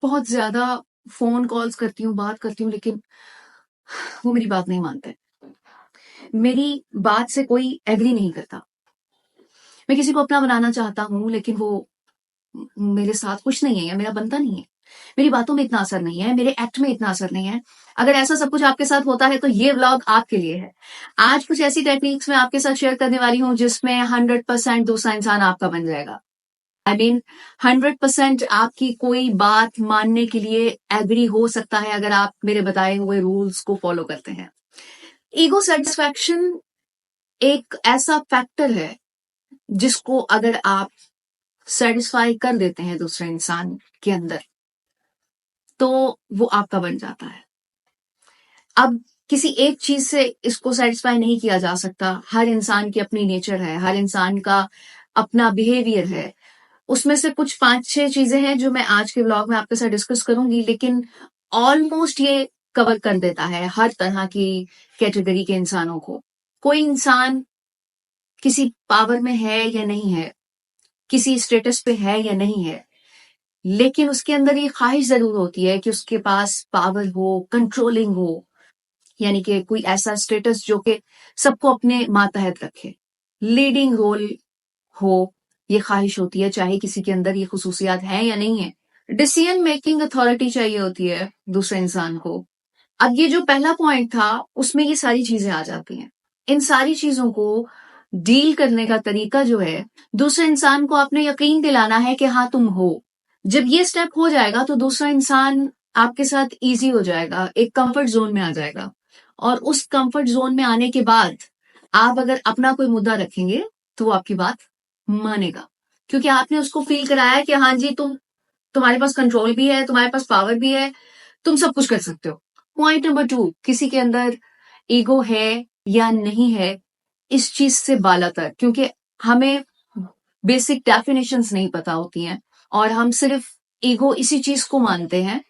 बहुत ज्यादा phone calls करती हूँ, बात करती हूँ, लेकिन वो मेरी बात नहीं मानते। मेरी बात से कोई एग्री नहीं करता। मैं किसी को अपना बनाना चाहता हूँ, लेकिन वो मेरे साथ खुश नहीं है या मेरा बनता नहीं है। मेरी बातों में इतना असर नहीं है, मेरे एक्ट में इतना असर नहीं है। अगर ऐसा सब कुछ आपके साथ होता है तो ये व्लॉग आपके लिए है। आज कुछ ऐसी टेक्निक्स मैं आपके साथ शेयर करने वाली हूँ जिसमें 100% दूसरा इंसान आपका बन जाएगा। आई मीन 100% आपकी कोई बात मानने के लिए एग्री हो सकता है अगर आप मेरे बताए हुए रूल्स को फॉलो करते हैं। ईगो सेटिस्फैक्शन एक ऐसा फैक्टर है जिसको अगर आप सेटिस्फाई कर देते हैं दूसरे इंसान के अंदर, तो वो आपका बन जाता है। अब किसी एक चीज से इसको सेटिस्फाई नहीं किया जा सकता। हर इंसान की अपनी नेचर है, हर इंसान का अपना बिहेवियर है। उसमें से कुछ 5-6 चीजें हैं जो मैं आज के व्लॉग में आपके साथ डिस्कस करूंगी, लेकिन ऑलमोस्ट ये कवर कर देता है हर तरह की कैटेगरी के इंसानों को। कोई इंसान किसी पावर में है या नहीं है, किसी स्टेटस पे है या नहीं है, लेकिन उसके अंदर ये ख्वाहिश जरूर होती है कि उसके पास पावर हो, कंट्रोलिंग हो, यानी कि कोई ऐसा स्टेटस जो कि सबको अपने मातहत रखे, लीडिंग रोल हो। ये ख्वाहिश होती है, चाहे किसी के अंदर ये खुसूसियात है या नहीं है। डिसीजन मेकिंग अथॉरिटी चाहिए होती है दूसरे इंसान को। अब ये जो पहला पॉइंट था उसमें ये सारी चीजें आ जाती हैं। इन सारी चीजों को डील करने का तरीका जो है, दूसरे इंसान को आपने यकीन दिलाना है कि हाँ तुम हो। जब ये स्टेप हो जाएगा तो दूसरा इंसान आपके साथ इजी हो जाएगा, एक कंफर्ट जोन में आ जाएगा। और उस कंफर्ट जोन में आने के बाद आप अगर अपना कोई मुद्दा रखेंगे तो वो आपकी बात मानेगा, क्योंकि आपने उसको फील कराया कि हाँ जी तुम्हारे पास कंट्रोल भी है, तुम्हारे पास पावर भी है, तुम सब कुछ कर सकते हो। पॉइंट नंबर 2, किसी के अंदर ईगो है या नहीं है, इस चीज से बालातर, क्योंकि हमें बेसिक डेफिनेशंस नहीं पता होती हैं और हम सिर्फ ईगो इसी चीज को मानते हैं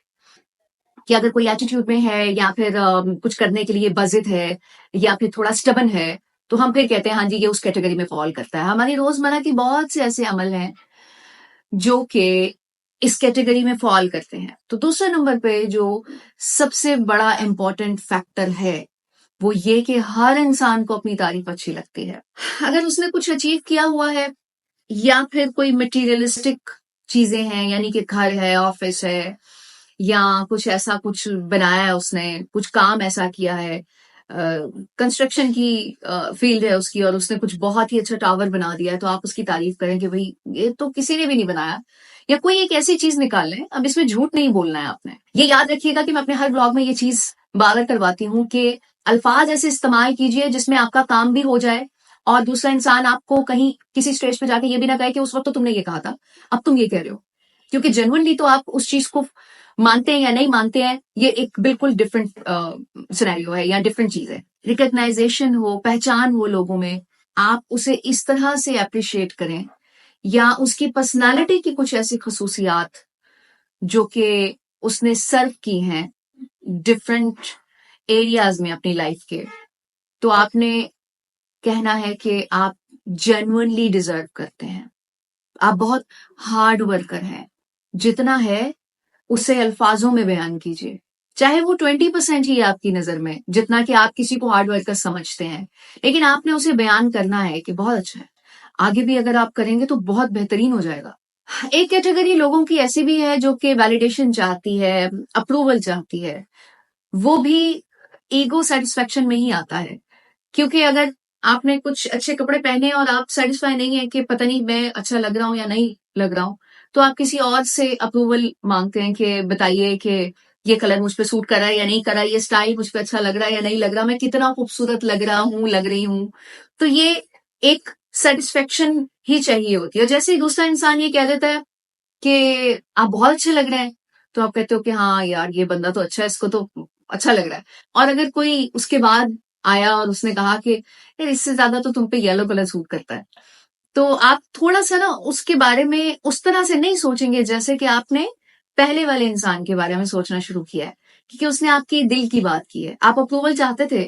कि अगर कोई एटीट्यूड में है या फिर कुछ करने के लिए बजिद है या फिर थोड़ा स्टबन है, तो हम फिर कहते हैं हाँ जी ये उस कैटेगरी में फॉल करता है। हमारी रोजमर्रा की बहुत से ऐसे अमल हैं जो कि इस कैटेगरी में फॉल करते हैं। तो दूसरे नंबर पे जो सबसे बड़ा इंपॉर्टेंट फैक्टर है वो ये कि हर इंसान को अपनी तारीफ अच्छी लगती है। अगर उसने कुछ अचीव किया हुआ है या फिर कोई मटेरियलिस्टिक चीजें हैं, यानी कि घर है, ऑफिस है, या कुछ ऐसा कुछ बनाया है उसने, कुछ काम ऐसा किया है, कंस्ट्रक्शन की फील्ड है उसकी और उसने कुछ बहुत ही अच्छा टावर बना दिया है, तो आप उसकी तारीफ करें कि भाई ये तो किसी ने भी नहीं बनाया। या कोई एक ऐसी चीज निकाल लें, अब इसमें झूठ नहीं बोलना है आपने। ये याद रखिएगा कि मैं अपने हर ब्लॉग में ये चीज बार करवाती हूँ कि अल्फाज ऐसे इस्तेमाल कीजिए जिसमें आपका काम भी हो जाए और दूसरा इंसान आपको कहीं किसी स्टेज पे जाके ये भी ना कहे कि उस वक्त तो तुमने ये कहा था, अब तुम ये कह रहे हो। क्योंकि जेन्युइनली तो आप उस चीज को मानते हैं या नहीं मानते हैं, ये एक बिल्कुल डिफरेंट सिनेरियो है या डिफरेंट चीज है। रिकग्नाइजेशन हो, पहचान हो लोगों में, आप उसे इस तरह से अप्रिशिएट करें, या उसकी पर्सनालिटी की कुछ ऐसी खसूसियात जो कि उसने सर्व की हैं डिफरेंट एरियाज में अपनी लाइफ के, तो आपने कहना है कि आप जेन्युइनली डिजर्व करते हैं, आप बहुत हार्ड वर्कर हैं। जितना है उसे अल्फाजों में बयान कीजिए, चाहे वो 20% ही है आपकी नजर में, जितना कि आप किसी को हार्ड वर्कर समझते हैं, लेकिन आपने उसे बयान करना है कि बहुत अच्छा है। आगे भी अगर आप करेंगे तो बहुत बेहतरीन हो जाएगा। एक कैटेगरी लोगों की ऐसी भी है जो कि वैलिडेशन चाहती है, अप्रूवल चाहती है। वो भी ईगो सेटिस्फेक्शन में ही आता है, क्योंकि अगर आपने कुछ अच्छे कपड़े पहने और आप सेटिस्फाई नहीं है कि पता नहीं मैं अच्छा लग रहा हूं या नहीं लग रहा हूं, तो आप किसी और से अप्रूवल मांगते हैं कि बताइए कि ये कलर मुझ पे सूट कर रहा है या नहीं कर रहा है, ये स्टाइल मुझ पे अच्छा लग रहा है या नहीं लग रहा, मैं कितना खूबसूरत लग रहा हूं, लग रही हूं। तो ये एक सेटिस्फेक्शन ही चाहिए होती है। जैसे ही दूसरा इंसान ये कह देता है कि आप बहुत अच्छे लग रहे हैं, तो आप कहते हो कि हाँ यार ये बंदा तो अच्छा है, इसको तो अच्छा लग रहा है। और अगर कोई उसके बाद आया और उसने कहा कि यार इससे ज्यादा तो तुम पे येलो कलर सूट करता है, तो आप थोड़ा सा ना उसके बारे में उस तरह से नहीं सोचेंगे जैसे कि आपने पहले वाले इंसान के बारे में सोचना शुरू किया है, क्योंकि उसने आपकी दिल की बात की है। आप अप्रूवल चाहते थे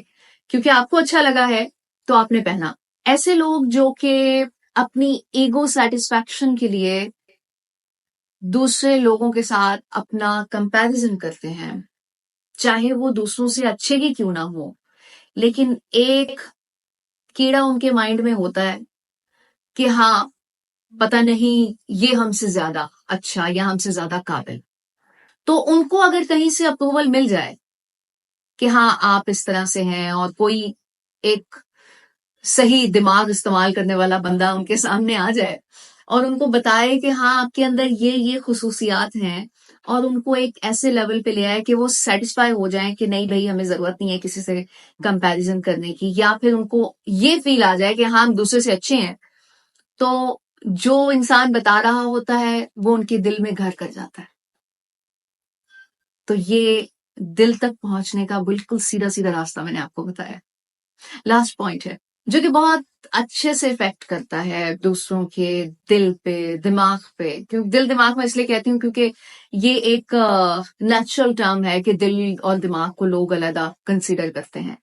क्योंकि आपको अच्छा लगा है तो आपने पहना। ऐसे लोग जो कि अपनी ईगो सेटिस्फैक्शन के लिए दूसरे लोगों के साथ अपना कंपैरिजन करते हैं, चाहे वो दूसरों से अच्छे ही क्यों ना हो, लेकिन एक कीड़ा उनके माइंड में होता है कि हाँ, पता नहीं ये हमसे ज्यादा अच्छा या हमसे ज्यादा काबिल। तो उनको अगर कहीं से अप्रूवल मिल जाए कि हाँ आप इस तरह से हैं, और कोई एक सही दिमाग इस्तेमाल करने वाला बंदा उनके सामने आ जाए और उनको बताए कि हाँ आपके अंदर ये खुसूसियात हैं, और उनको एक ऐसे लेवल पे ले आए कि वो सेटिस्फाई हो जाए कि नहीं भाई हमें जरूरत नहीं है किसी से कंपैरिजन करने की, या फिर उनको ये फील आ जाए कि हाँ हम दूसरे से अच्छे हैं, तो जो इंसान बता रहा होता है वो उनके दिल में घर कर जाता है। तो ये दिल तक पहुंचने का बिल्कुल सीधा सीधा रास्ता मैंने आपको बताया। लास्ट पॉइंट है जो कि बहुत अच्छे से इफेक्ट करता है दूसरों के दिल पे, दिमाग पे। क्योंकि दिल दिमाग में इसलिए कहती हूँ क्योंकि ये एक नेचुरल टर्म है कि दिल और दिमाग को लोग अलग कंसीडर करते हैं।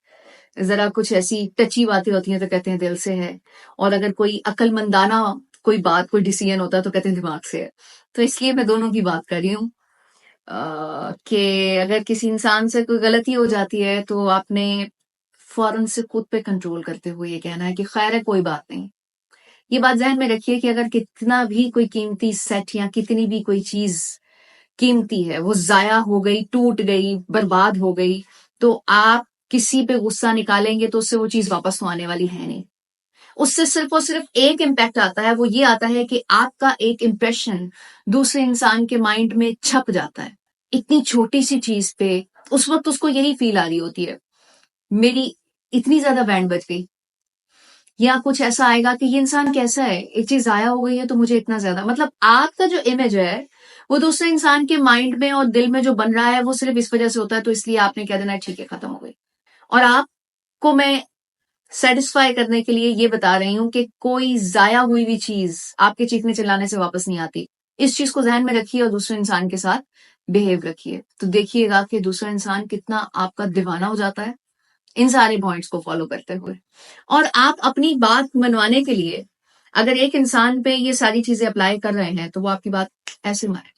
जरा कुछ ऐसी टची बातें होती हैं तो कहते हैं दिल से है, और अगर कोई अक्लमंदाना कोई बात, कोई डिसीजन होता है तो कहते हैं दिमाग से है। तो इसलिए मैं दोनों की बात कर रही हूँ कि अगर किसी इंसान से कोई गलती हो जाती है तो आपने फौरन से खुद पे कंट्रोल करते हुए ये कहना है कि खैर है कोई बात नहीं। ये बात ध्यान में रखिए कि अगर कितना भी कोई कीमती सेट या कितनी भी कोई चीज कीमती है वो जाया हो गई, टूट गई, बर्बाद हो गई, तो आप किसी पे गुस्सा निकालेंगे तो उससे वो चीज वापस तो आने वाली है नहीं। उससे सिर्फ और सिर्फ एक इम्पैक्ट आता है, वो ये आता है कि आपका एक इम्प्रेशन दूसरे इंसान के माइंड में छप जाता है इतनी छोटी सी चीज पे। उस वक्त उसको यही फील आ रही होती है मेरी इतनी ज्यादा बैंड बज गई, या कुछ ऐसा आएगा कि ये इंसान कैसा है, एक चीज आया हो गई है तो मुझे इतना ज्यादा, मतलब आपका जो इमेज है वो दूसरे इंसान के माइंड में और दिल में जो बन रहा है वो सिर्फ इस वजह से होता है, तो इसलिए आपने कह देना ठीक है खत्म हो गई। और आपको मैं सेटिस्फाई करने के लिए ये बता रही हूं कि कोई जाया हुई भी चीज आपके चीखने चिल्लाने से वापस नहीं आती। इस चीज को ध्यान में रखिए और दूसरे इंसान के साथ बिहेव रखिए, तो देखिएगा कि दूसरा इंसान कितना आपका दीवाना हो जाता है इन सारे पॉइंट्स को फॉलो करते हुए। और आप अपनी बात मनवाने के लिए अगर एक इंसान पे ये सारी चीजें अप्लाई कर रहे हैं तो वो आपकी बात ऐसे माने।